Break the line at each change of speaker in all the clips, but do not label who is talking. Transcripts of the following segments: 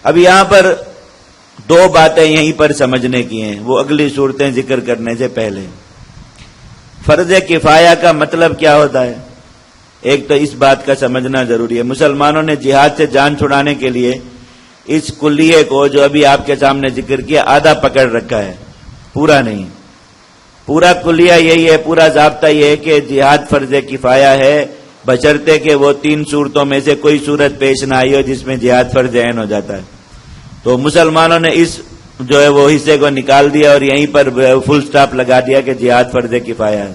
اب یہاں پر دو باتیں یہیں پر سمجھنے کی ہیں، وہ اگلی صورتیں ذکر کرنے سے پہلے۔ فرض کفایہ کا مطلب کیا ہوتا ہے؟ ایک تو اس بات کا سمجھنا ضروری ہے، مسلمانوں نے جہاد سے جان چھڑانے کے لیے اس کلیے کو جو ابھی آپ کے سامنے ذکر کیا آدھا پکڑ رکھا ہے، پورا نہیں۔ پورا کلیہ یہی ہے، پورا ضابطہ یہ ہے کہ جہاد فرض کفایہ ہے، بشرطے کہ وہ 3 صورتوں میں سے کوئی صورت پیش نہ آئی ہو جس میں جہاد فرض عین ہو جاتا ہے۔ تو مسلمانوں نے اس جو ہے وہ حصے کو نکال دیا اور یہیں پر فل سٹاپ لگا دیا کہ جہاد فرض کفایہ ہے۔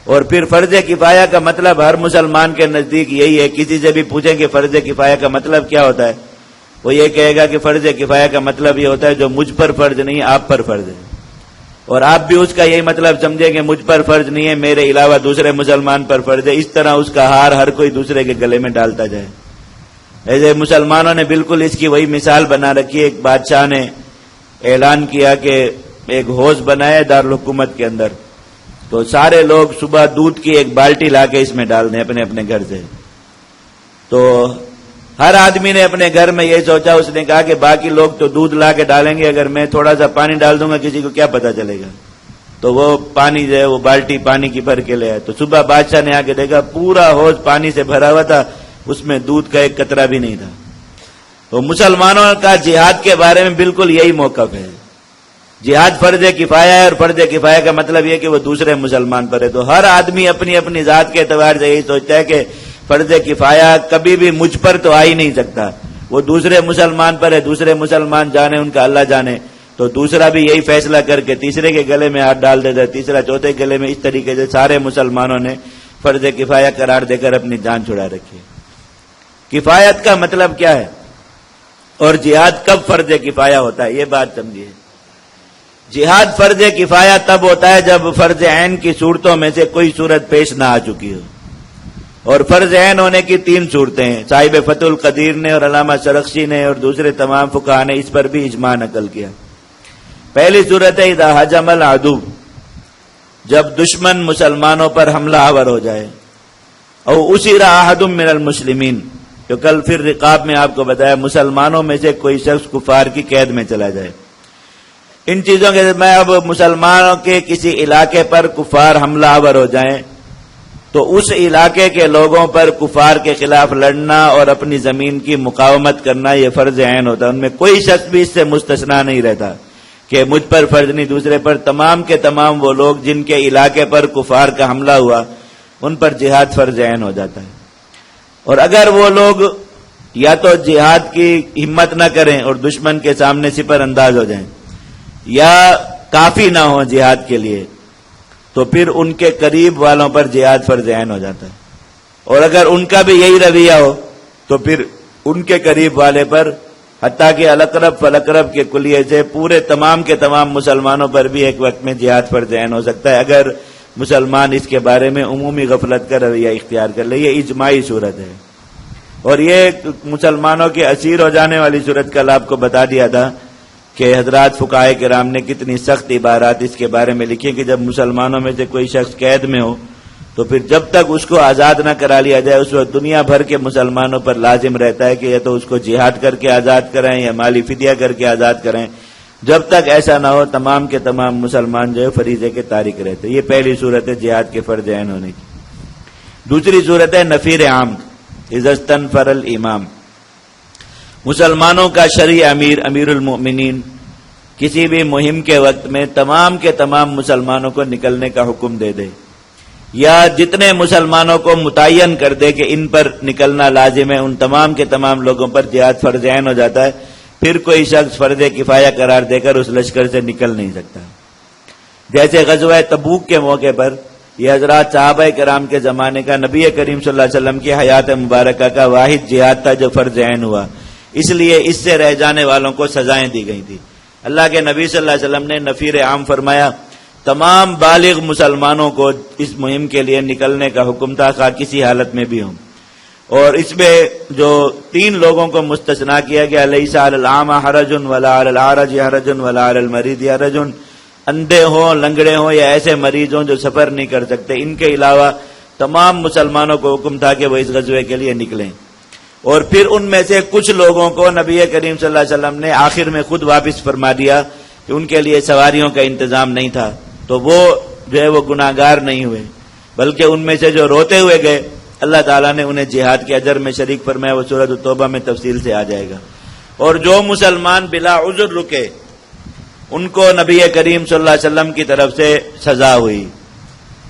اور پھر فرض کفایہ کا مطلب ہر مسلمان کے نزدیک یہی ہے، کسی سے بھی پوچھیں کہ فرض کفایہ کا مطلب کیا ہوتا ہے، وہ یہ کہے گا کہ فرض کفایہ کا مطلب یہ ہوتا ہے جو مجھ پر فرض نہیں آپ پر فرض ہے، اور آپ بھی اس کا یہی مطلب سمجھیں کہ مجھ پر فرض نہیں ہے میرے علاوہ دوسرے مسلمان پر فرض ہے، اس طرح اس کا ہار ہر کوئی دوسرے کے گلے میں ڈالتا جائے۔ ایسے مسلمانوں نے بالکل اس کی وہی مثال بنا رکھی ہے۔ ایک بادشاہ نے اعلان کیا کہ ایک حوض بنائے دارالحکومت کے اندر، تو سارے لوگ صبح دودھ کی ایک بالٹی لا کے اس میں ڈال دیں اپنے اپنے گھر سے۔ تو ہر آدمی نے اپنے گھر میں یہ سوچا، اس نے کہا کہ باقی لوگ تو دودھ لا کے ڈالیں گے، اگر میں تھوڑا سا پانی ڈال دوں گا کسی کو کیا پتا چلے گا؟ تو وہ پانی جو ہے وہ بالٹی پانی کی بھر کے لے آئے، تو صبح بادشاہ نے آ کے دیکھا پورا حوض پانی سے بھرا ہوا تھا، اس میں دودھ کا ایک قطرہ بھی نہیں تھا۔ تو مسلمانوں کا جہاد کے بارے میں بالکل یہی موقف ہے، جہاد فرض کفایہ ہے، اور فرض کفایہ کا مطلب یہ کہ وہ دوسرے مسلمان پر ہے۔ تو ہر آدمی اپنی اپنی ذات کے اعتبار سے یہی سوچتا ہے کہ فرض کفایہ کبھی بھی مجھ پر تو آ ہی نہیں سکتا، وہ دوسرے مسلمان پر ہے، دوسرے مسلمان جانے ان کا اللہ جانے۔ تو دوسرا بھی یہی فیصلہ کر کے تیسرے کے گلے میں ہاتھ ڈال دیتا ہے، تیسرا چوتھے کے گلے میں، اس طریقے سے سارے مسلمانوں نے فرض کفایہ قرار دے کر اپنی جان چھڑا رکھی ہے۔ کفایت کا مطلب کیا ہے اور جہاد کب فرض کفایہ ہوتا ہے، یہ بات سمجھیے۔ جہاد فرض کفایہ تب ہوتا ہے جب فرض عین کی صورتوں میں سے کوئی صورت پیش نہ آ چکی ہو، اور فرض عین ہونے کی 3 صورتیں ہیں۔ صاحب فتح القدیر نے اور علامہ سرخسی نے اور دوسرے تمام فقہا نے اس پر بھی اجماع نقل کیا۔ پہلی صورت ہے اذا ہجم العدو، جب دشمن مسلمانوں پر حملہ آور ہو جائے، اور اسیر احد من المسلمین، جو کل پھر رقاب میں آپ کو بتایا مسلمانوں میں سے کوئی شخص کفار کی قید میں چلا جائے۔ ان چیزوں کے میں اب مسلمانوں کے کسی علاقے پر کفار حملہ آور ہو جائیں تو اس علاقے کے لوگوں پر کفار کے خلاف لڑنا اور اپنی زمین کی مقاومت کرنا یہ فرض عین ہوتا ہے۔ ان میں کوئی شخص بھی اس سے مستثنا نہیں رہتا کہ مجھ پر فرض نہیں، دوسرے پر، تمام کے تمام وہ لوگ جن کے علاقے پر کفار کا حملہ ہوا ان پر جہاد فرض عین ہو جاتا ہے۔ اور اگر وہ لوگ یا تو جہاد کی ہمت نہ کریں اور دشمن کے سامنے سپر انداز ہو جائیں، یا کافی نہ ہو جہاد کے لیے، تو پھر ان کے قریب والوں پر جہاد فرض عین ہو جاتا ہے۔ اور اگر ان کا بھی یہی رویہ ہو تو پھر ان کے قریب والے پر، حتیٰ کہ الاقرب فالاقرب کے کلیے سے پورے تمام کے تمام مسلمانوں پر بھی ایک وقت میں جہاد فرض عین ہو سکتا ہے، اگر مسلمان اس کے بارے میں عمومی غفلت کا رویہ اختیار کر لے۔ یہ اجماعی صورت ہے، اور یہ مسلمانوں کے اسیر ہو جانے والی صورت کل آپ کو بتا دیا تھا کہ حضرات فقہائے کرام نے کتنی سخت عبارات اس کے بارے میں لکھی کہ جب مسلمانوں میں سے کوئی شخص قید میں ہو تو پھر جب تک اس کو آزاد نہ کرا لیا جائے اس وقت دنیا بھر کے مسلمانوں پر لازم رہتا ہے کہ یا تو اس کو جہاد کر کے آزاد کریں یا مالی فدیہ کر کے آزاد کریں۔ جب تک ایسا نہ ہو تمام کے تمام مسلمان جو ہے فریضے کے تارک رہتے۔ یہ پہلی صورت ہے جہاد کے فرض عین ہونے کی۔ دوسری صورت ہے نفیر عام، اذا استنفر الامام، مسلمانوں کا شرعی امیر، امیر المؤمنین، کسی بھی مہم کے وقت میں تمام کے تمام مسلمانوں کو نکلنے کا حکم دے دے، یا جتنے مسلمانوں کو متعین کر دے کہ ان پر نکلنا لازم ہے، ان تمام کے تمام لوگوں پر جہاد فرض عین ہو جاتا ہے، پھر کوئی شخص فرض کفایہ قرار دے کر اس لشکر سے نکل نہیں سکتا۔ جیسے غزوہ تبوک کے موقع پر یہ حضرات صحابہ کرام کے زمانے کا نبی کریم صلی اللہ علیہ وسلم کی حیات مبارکہ کا واحد جہاد تھا جو فرض عین ہوا، اس لیے اس سے رہ جانے والوں کو سزائیں دی گئی تھی۔ اللہ کے نبی صلی اللہ علیہ وسلم نے نفیر عام فرمایا، تمام بالغ مسلمانوں کو اس مہم کے لیے نکلنے کا حکم تھا، خواہ کسی حالت میں بھی ہوں۔ اور اس میں جو 3 لوگوں کو مستثنا کیا گیا، لیس علی الاعمى حرج ولا علی الاعرج حرج ولا علی المریض حرج، اندھے ہوں، لنگڑے ہوں یا ایسے مریض ہوں جو سفر نہیں کر سکتے، ان کے علاوہ تمام مسلمانوں کو حکم تھا کہ وہ اس غزوے کے لیے نکلیں۔ اور پھر ان میں سے کچھ لوگوں کو نبی کریم صلی اللہ علیہ وسلم نے آخر میں خود واپس فرما دیا کہ ان کے لیے سواریوں کا انتظام نہیں تھا، تو وہ جو ہے وہ گناہگار نہیں ہوئے، بلکہ ان میں سے جو روتے ہوئے گئے اللہ تعالیٰ نے انہیں جہاد کے اجر میں شریک فرمایا، وہ سورۃ التوبہ میں تفصیل سے آ جائے گا۔ اور جو مسلمان بلا عذر رکے ان کو نبی کریم صلی اللہ علیہ وسلم کی طرف سے سزا ہوئی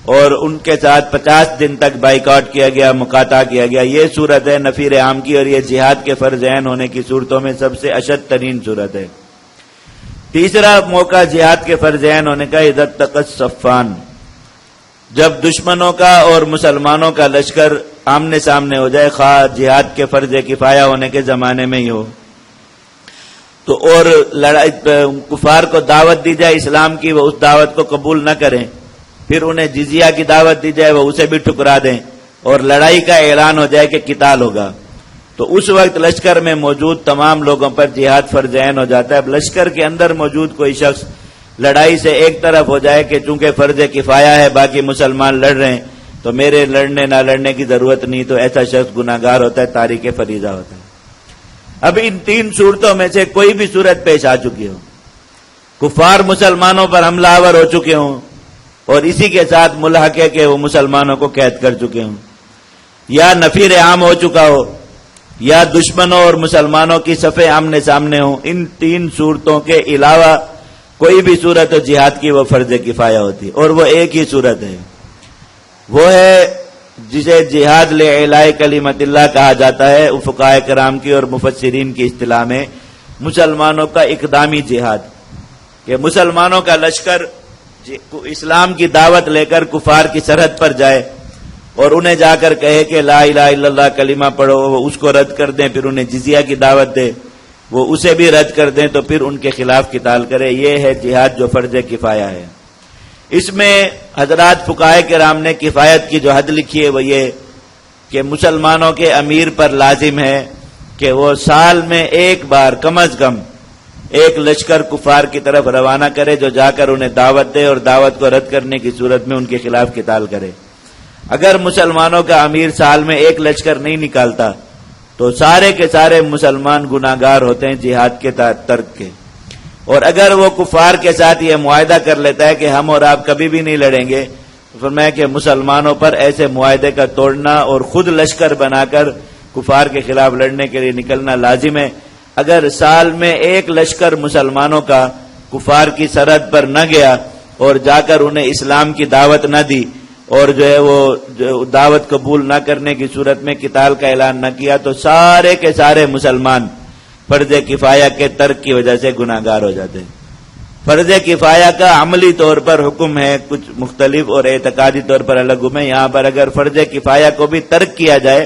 اور ان کے ساتھ 50 دن تک بائیکاٹ کیا گیا، مقاطع کیا گیا۔ یہ صورت ہے نفیر عام کی، اور یہ جہاد کے فرض عین ہونے کی صورتوں میں سب سے اشد ترین صورت ہے۔ تیسرا موقع جہاد کے فرض عین ہونے کا اذا التقى الصفان، جب دشمنوں کا اور مسلمانوں کا لشکر آمنے سامنے ہو جائے، خواہ جہاد کے فرض کفایہ ہونے کے زمانے میں ہی ہو، تو اور لڑائی کفار کو دعوت دی جائے اسلام کی، وہ اس دعوت کو قبول نہ کریں، پھر انہیں جزیہ کی دعوت دی جائے، وہ اسے بھی ٹھکرا دیں، اور لڑائی کا اعلان ہو جائے کہ قتال ہوگا، تو اس وقت لشکر میں موجود تمام لوگوں پر جہاد فرض عین ہو جاتا ہے۔ اب لشکر کے اندر موجود کوئی شخص لڑائی سے ایک طرف ہو جائے کہ چونکہ فرض کفایہ ہے باقی مسلمان لڑ رہے ہیں تو میرے لڑنے نہ لڑنے کی ضرورت نہیں، تو ایسا شخص گناہگار ہوتا ہے، تارک فریضہ ہوتا ہے۔ اب ان تین صورتوں میں سے کوئی بھی صورت پیش آ چکی ہو، کفار مسلمانوں پر حملہ آور ہو چکے ہوں اور اسی کے ساتھ ملحق ہے کہ وہ مسلمانوں کو قید کر چکے ہوں، یا نفیر عام ہو چکا ہو، یا دشمنوں اور مسلمانوں کی صفیں آمنے سامنے ہوں، ان تین صورتوں کے علاوہ کوئی بھی صورت ہو جہاد کی وہ فرض کفایہ ہوتی ہے، اور وہ ایک ہی صورت ہے، وہ ہے جسے جہاد لإعلاء کلمت اللہ کہا جاتا ہے فقہاء کرام کی اور مفسرین کی اصطلاح میں، مسلمانوں کا اقدامی جہاد، کہ مسلمانوں کا لشکر اسلام کی دعوت لے کر کفار کی سرحد پر جائے اور انہیں جا کر کہے کہ لا الہ الا اللہ کلمہ پڑھو، وہ اس کو رد کر دیں، پھر انہیں جزیہ کی دعوت دے، وہ اسے بھی رد کر دیں، تو پھر ان کے خلاف قتال کرے۔ یہ ہے جہاد جو فرض کفایہ ہے۔ اس میں حضرات فقہاء کرام نے کفایت کی جو حد لکھی ہے وہ یہ کہ مسلمانوں کے امیر پر لازم ہے کہ وہ سال میں ایک بار کم از کم ایک لشکر کفار کی طرف روانہ کرے جو جا کر انہیں دعوت دے اور دعوت کو رد کرنے کی صورت میں ان کے خلاف قتال کرے۔ اگر مسلمانوں کا امیر سال میں ایک لشکر نہیں نکالتا تو سارے کے سارے مسلمان گناہگار ہوتے ہیں جہاد کے ترک کے، اور اگر وہ کفار کے ساتھ یہ معاہدہ کر لیتا ہے کہ ہم اور آپ کبھی بھی نہیں لڑیں گے، تو فرمایا کہ مسلمانوں پر ایسے معاہدے کا توڑنا اور خود لشکر بنا کر کفار کے خلاف لڑنے کے لیے نکلنا لازم ہے۔ اگر سال میں ایک لشکر مسلمانوں کا کفار کی سرحد پر نہ گیا اور جا کر انہیں اسلام کی دعوت نہ دی اور جو ہے وہ دعوت قبول نہ کرنے کی صورت میں قتال کا اعلان نہ کیا، تو سارے کے سارے مسلمان فرض کفایہ کے ترک کی وجہ سے گناہگار ہو جاتے ہیں۔ فرض کفایہ کا عملی طور پر حکم ہے کچھ مختلف اور اعتقادی طور پر الگ حکم ہے۔ یہاں پر اگر فرض کفایہ کو بھی ترک کیا جائے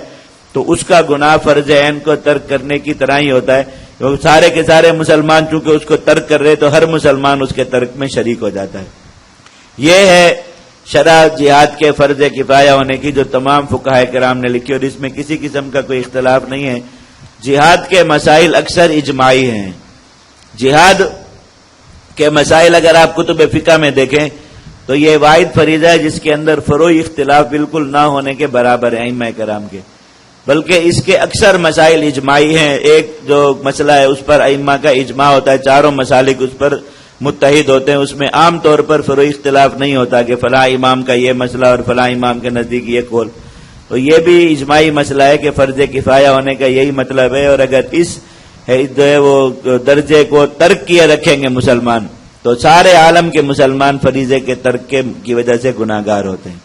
تو اس کا گناہ فرض عین کو ترک کرنے کی طرح ہی ہوتا ہے، کیونکہ سارے کے سارے مسلمان چونکہ اس کو ترک کر رہے تو ہر مسلمان اس کے ترک میں شریک ہو جاتا ہے۔ یہ ہے شرع جہاد کے فرض کفایہ ہونے کی جو تمام فقہاء کرام نے لکھی، اور اس میں کسی قسم کا کوئی اختلاف نہیں ہے۔ جہاد کے مسائل اکثر اجماعی ہیں۔ جہاد کے مسائل اگر آپ کتب فقہ میں دیکھیں تو یہ واحد فریضہ ہے جس کے اندر فروعی اختلاف بالکل نہ ہونے کے برابر ہیں ائمہ کرام کے، بلکہ اس کے اکثر مسائل اجماعی ہیں۔ ایک جو مسئلہ ہے اس پر ائمہ کا اجماع ہوتا ہے، چاروں مسالک اس پر متحد ہوتے ہیں، اس میں عام طور پر فروعی اختلاف نہیں ہوتا کہ فلاں امام کا یہ مسئلہ اور فلاں امام کے نزدیک یہ قول۔ تو یہ بھی اجماعی مسئلہ ہے کہ فرض کفایہ ہونے کا یہی مطلب ہے، اور اگر اس جو ہے وہ درجے کو ترک کیے رکھیں گے مسلمان تو سارے عالم کے مسلمان فریضے کے ترک کی وجہ سے گناہگار ہوتے ہیں۔